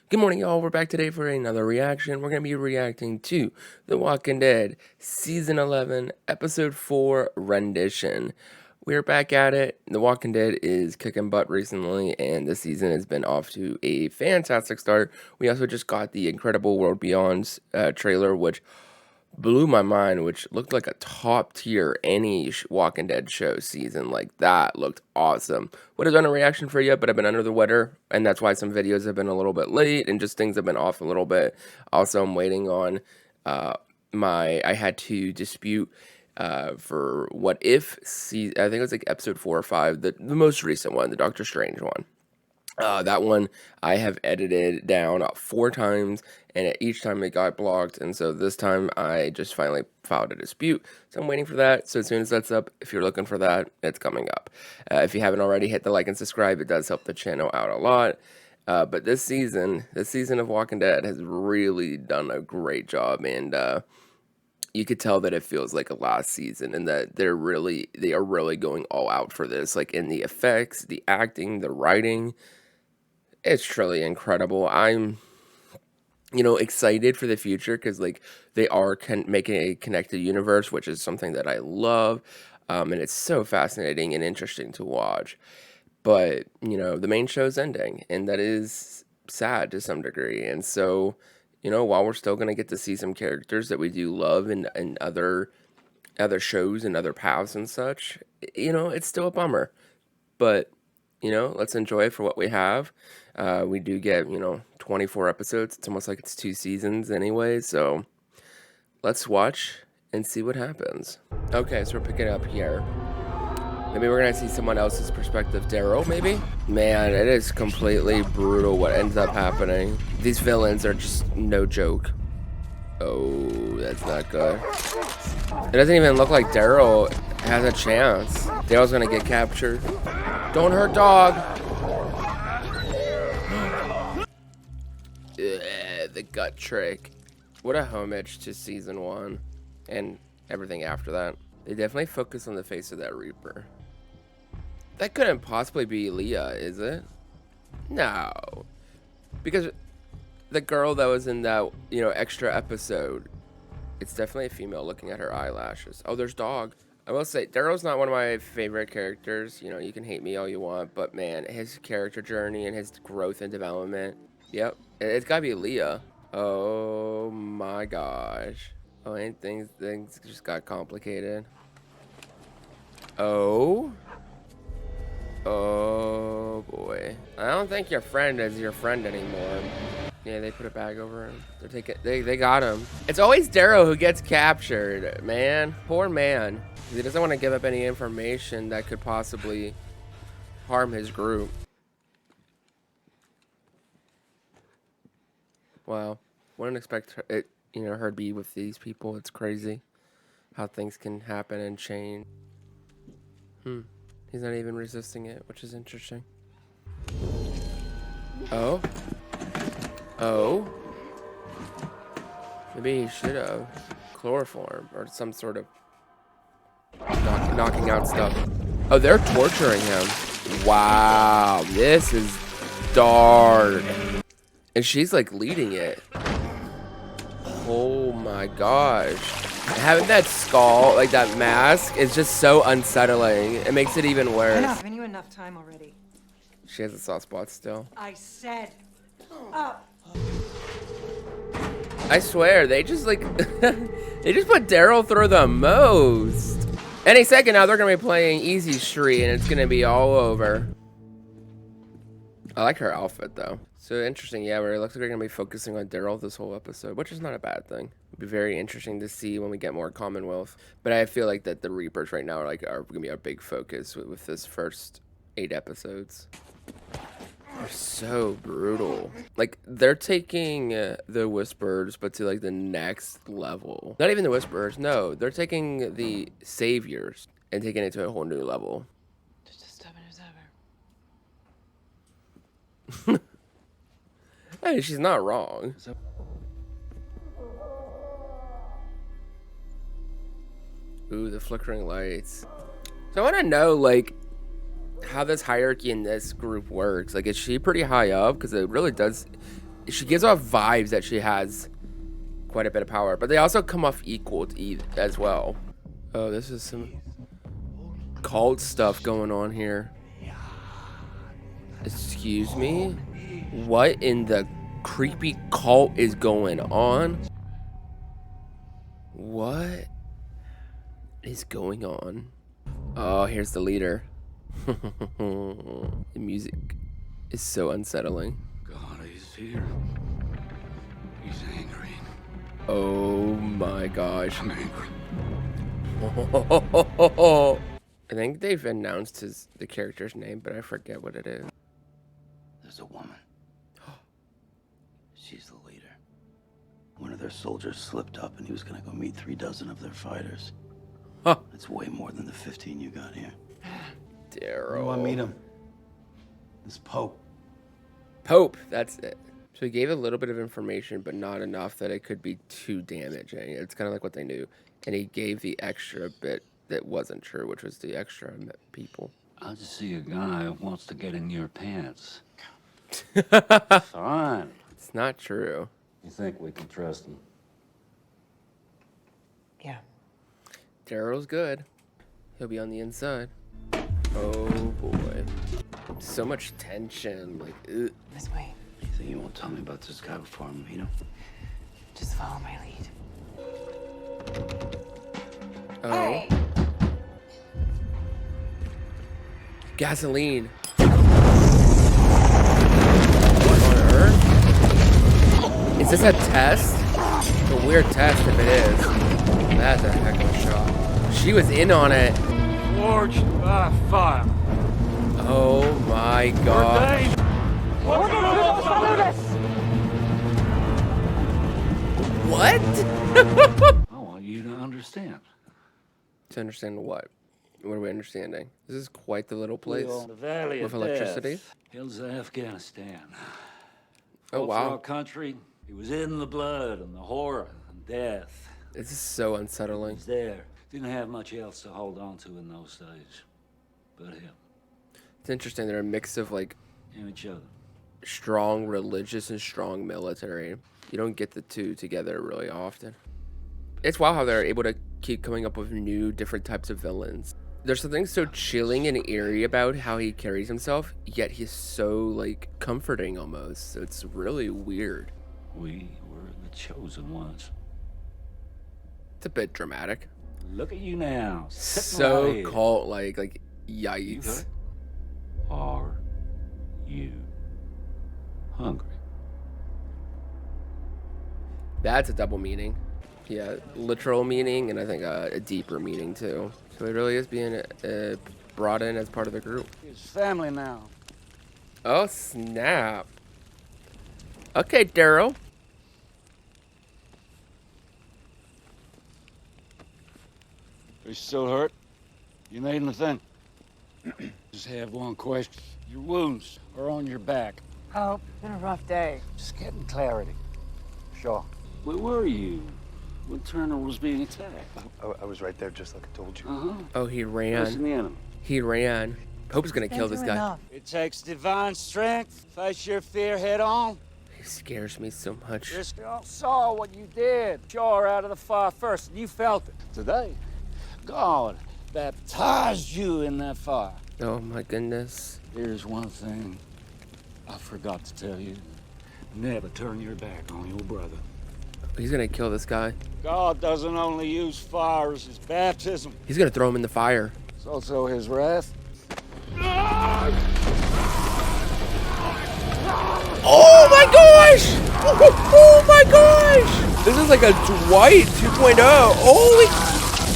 Good morning, y'all. We're back today for another reaction. We're going to be reacting to The Walking Dead, Season 11, Episode 4, Rendition. We're back at it. The Walking Dead is kicking butt recently, and the season has been off to a fantastic start. We also just got the Incredible World Beyond trailer, which blew my mind, which looked like a top tier any Walking Dead show season. Like, that looked awesome. Would have done a reaction for you, but I've been under the weather, and that's why some videos have been a little bit late and just things have been off a little bit. Also, I'm waiting on I had to dispute for What If season. I think it was like episode 4 or 5, the most recent one, the Doctor Strange one. That one I have edited down 4 times, and each time it got blocked, and so this time I just finally filed a dispute. So I'm waiting for that. So as soon as that's up, if you're looking for that, it's coming up. If you haven't already, hit the like and subscribe. It does help the channel out a lot. But this season of Walking Dead has really done a great job, and you could tell that it feels like a last season, and that they are really going all out for this, like in the effects, the acting, the writing. It's truly incredible. I'm, excited for the future because, like, they are making a connected universe, which is something that I love, and it's so fascinating and interesting to watch. But, the main show's ending, and that is sad to some degree. And so, while we're still going to get to see some characters that we do love in other shows and other paths and such, it's still a bummer. But let's enjoy it for what we have. We do get, 24 episodes. It's almost like it's 2 seasons anyway, so let's watch and see what happens. Okay, so we're picking up here. Maybe we're gonna see someone else's perspective. Daryl, maybe? Man, it is completely brutal what ends up happening. These villains are just no joke. Oh, that's not good. It doesn't even look like Daryl has a chance. Daryl's gonna get captured. Don't hurt dog. Ugh, the gut trick. What a homage to season 1 and everything after that. They definitely focus on the face of that Reaper. That couldn't possibly be Leah, is it? No. Because the girl that was in that, extra episode, it's definitely a female looking at her eyelashes. Oh, there's dog. I will say, Daryl's not one of my favorite characters. You can hate me all you want, but man, his character journey and his growth and development. Yep, it's gotta be Leah. Oh my gosh. Oh, and things just got complicated. Oh boy. I don't think your friend is your friend anymore. Yeah, they put a bag over him. They got him. It's always Daryl who gets captured, man. Poor man. He doesn't want to give up any information that could possibly harm his group. Wow. Wouldn't expect her to be with these people. It's crazy how things can happen and change. He's not even resisting it, which is interesting. Oh. Maybe he should have chloroform or some sort of knocking out stuff. Oh, they're torturing him. Wow, this is dark. And she's like leading it. Oh my gosh. Having that skull, like that mask, is just so unsettling. It makes it even worse. Enough. I've given you enough time already. She has a soft spot still. I said up. I swear, they just like they just put Daryl through the most. Any second now, they're gonna be playing Easy Street, and it's gonna be all over. I like her outfit though. So interesting, yeah. Where it looks like we're gonna be focusing on Daryl this whole episode, which is not a bad thing. It'll be very interesting to see when we get more Commonwealth. But I feel like that the Reapers right now are gonna be our big focus with this first 8 episodes. They're so brutal. Like, they're taking the Whisperers, but to like the next level. Not even the Whisperers, no. They're taking the Saviors and taking it to a whole new level. Just as stubborn as ever. Hey, she's not wrong. Ooh, the flickering lights. So I want to know, like, how this hierarchy in this group works. Like, is she pretty high up? Because it really does she gives off vibes that she has quite a bit of power, but they also come off equal as well. Oh, this is some cult stuff going on here. Excuse me? What in the creepy cult is going on? What is going on? Oh, here's the leader. The music is so unsettling. God, he's here. He's angry. Oh my gosh. I'm angry. I think they've announced the character's name, but I forget what it is. There's a woman. She's the leader. One of their soldiers slipped up and he was gonna go meet 3 dozen of their fighters. Huh. That's way more than the 15 you got here. Daryl. You wanna meet him? This Pope. Pope, that's it. So he gave a little bit of information, but not enough that it could be too damaging. It's kind of like what they knew. And he gave the extra bit that wasn't true, which was the extra people. I just see a guy who wants to get in your pants. It's Fine. not true. You think we can trust him? Yeah. Daryl's good. He'll be on the inside. Oh boy. So much tension. Like, ugh. This way. You think you won't tell me about this guy before I meet him? Just follow my lead. Oh. Hey! Gasoline. What on earth? Is this a test? It's a weird test if it is. That's a heck of a shot. She was in on it. Forged by fire. Oh my god. What? I want you to understand. To understand what? What are we understanding? This is quite the little place. The Valley With of electricity? Death. Hills of Afghanistan. Oh, All wow. through our country, it was in the blood and the horror and death. This is so He unsettling. was there. Didn't have much else to hold on to in those days. But him. It's interesting. They're a mix of like And each other. strong religious and strong military. You don't get the two together really often. It's wild how they're able to keep coming up with new, different types of villains. There's something so chilling and eerie about how he carries himself, yet he's so like comforting almost. So it's really weird. We were the chosen ones. It's a bit dramatic. Look at you now. sitting So right here. cult like You yikes. hurt? Are you hungry? That's a double meaning. Yeah, literal meaning, and I think a deeper meaning too. So it really is being brought in as part of the group. It's family now. Oh snap! Okay, Daryl. Are you still hurt? You made anything? Just have one question. Your wounds are on your back. Oh, it's been a rough day. Just getting clarity. Sure. Where were you when Turner was being attacked? I was right there, just like I told you. Uh-huh. Oh, he Listen ran. the enemy. He ran. Pope's gonna kill this guy. It takes divine strength. Face your fear head on. He scares me so much. Just saw what you did. Sure, out of the fire first, and you felt it. Today, God baptized you in that fire. Oh my goodness. Here's one thing I forgot to tell you. Never turn your back on your brother. He's gonna kill this guy. God doesn't only use fire as his baptism, He's gonna throw him in the fire. it's also his wrath. Oh my gosh! Oh my gosh! This is like a Dwight 2.0. Holy!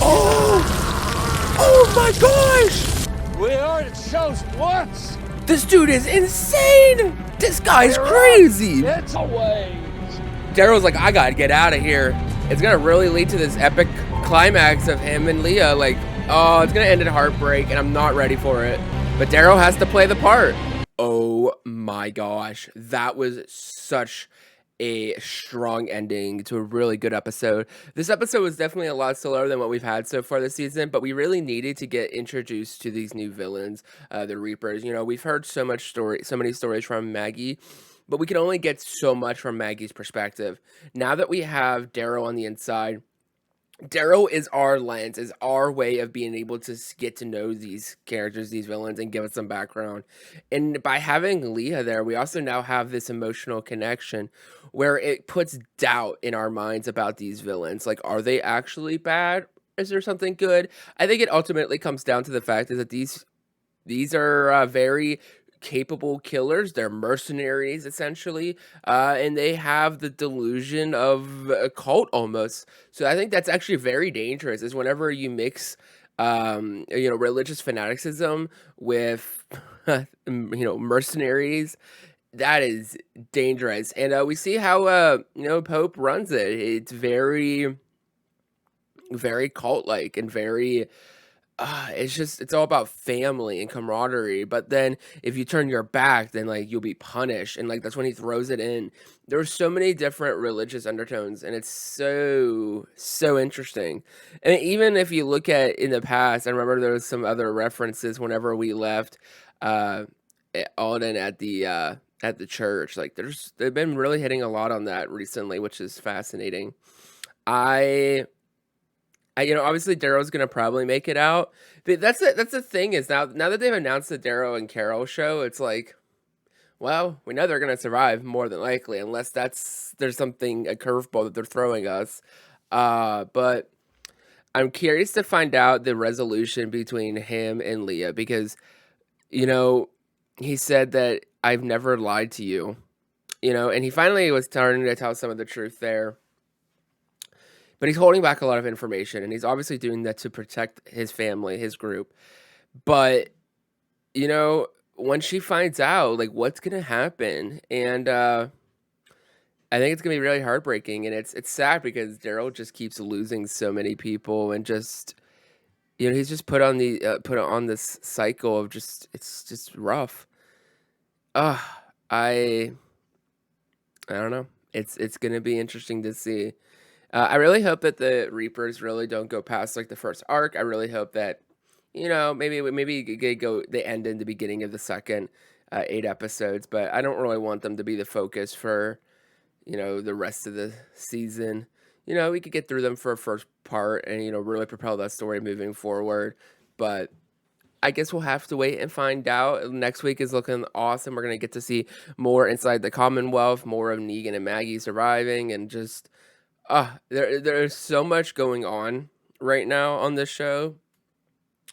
Oh! Oh my gosh! We are the chosen ones. This dude is insane! This guy's crazy! It's always. Daryl's like, I gotta get out of here. It's gonna really lead to this epic climax of him and Leah. Like, oh, it's gonna end in heartbreak, and I'm not ready for it. But Daryl has to play the part. Oh my gosh. That was such a strong ending to a really good episode. This episode was definitely a lot slower than what we've had so far this season, but we really needed to get introduced to these new villains, the Reapers. You know, we've heard so many stories from Maggie, but we can only get so much from Maggie's perspective. Now that we have Daryl on the inside, Daryl is our lens, is our way of being able to get to know these characters, these villains, and give us some background. And by having Leah there, we also now have this emotional connection where it puts doubt in our minds about these villains. Like, are they actually bad? Is there something good? I think it ultimately comes down to the fact is that these are very capable killers. They're mercenaries, essentially, and they have the delusion of a cult almost. So I think that's actually very dangerous. Is whenever you mix, religious fanaticism with, mercenaries. That is dangerous, and we see how Pope runs it. It's very, very cult-like and very it's all about family and camaraderie. But then if you turn your back, then like you'll be punished, and like that's when he throws it in. There's so many different religious undertones, and it's so interesting. And even if you look at in the past, I remember there was some other references whenever we left Alden at the church. Like they've been really hitting a lot on that recently, which is fascinating. Obviously Darrow's gonna probably make it out. But that's the thing is now that they've announced the Darrow and Carol show, it's like, well, we know they're gonna survive more than likely, unless there's something a curveball that they're throwing us. But I'm curious to find out the resolution between him and Leah because, he said that I've never lied to you, and he finally was starting to tell some of the truth there. But he's holding back a lot of information, and he's obviously doing that to protect his family, his group. But, when she finds out, like, what's going to happen? And I think it's going to be really heartbreaking, and it's sad because Daryl just keeps losing so many people, and just, he's just put on this cycle of it's just rough. I don't know. It's going to be interesting to see. I really hope that the Reapers really don't go past like the first arc. I really hope that, maybe they end in the beginning of the second 8 episodes, but I don't really want them to be the focus for, the rest of the season. We could get through them for a first part and, really propel that story moving forward. But I guess we'll have to wait and find out. Next week is looking awesome. We're going to get to see more inside the Commonwealth, more of Negan and Maggie surviving, and just... there's so much going on right now on this show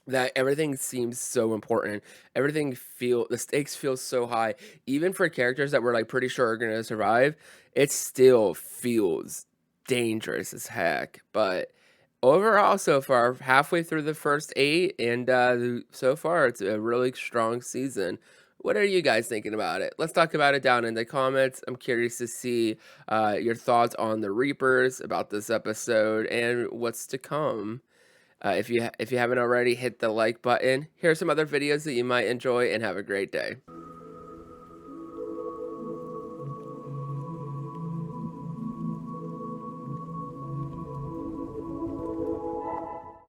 that everything seems so important. The stakes feel so high. Even for characters that we're like pretty sure are gonna survive, it still feels dangerous as heck. But overall, so far, halfway through the first 8, and so far it's a really strong season. What are you guys thinking about it? Let's talk about it down in the comments. I'm curious to see your thoughts on the Reapers, about this episode, and what's to come. If you haven't already, hit the like button. Here are some other videos that you might enjoy, and have a great day.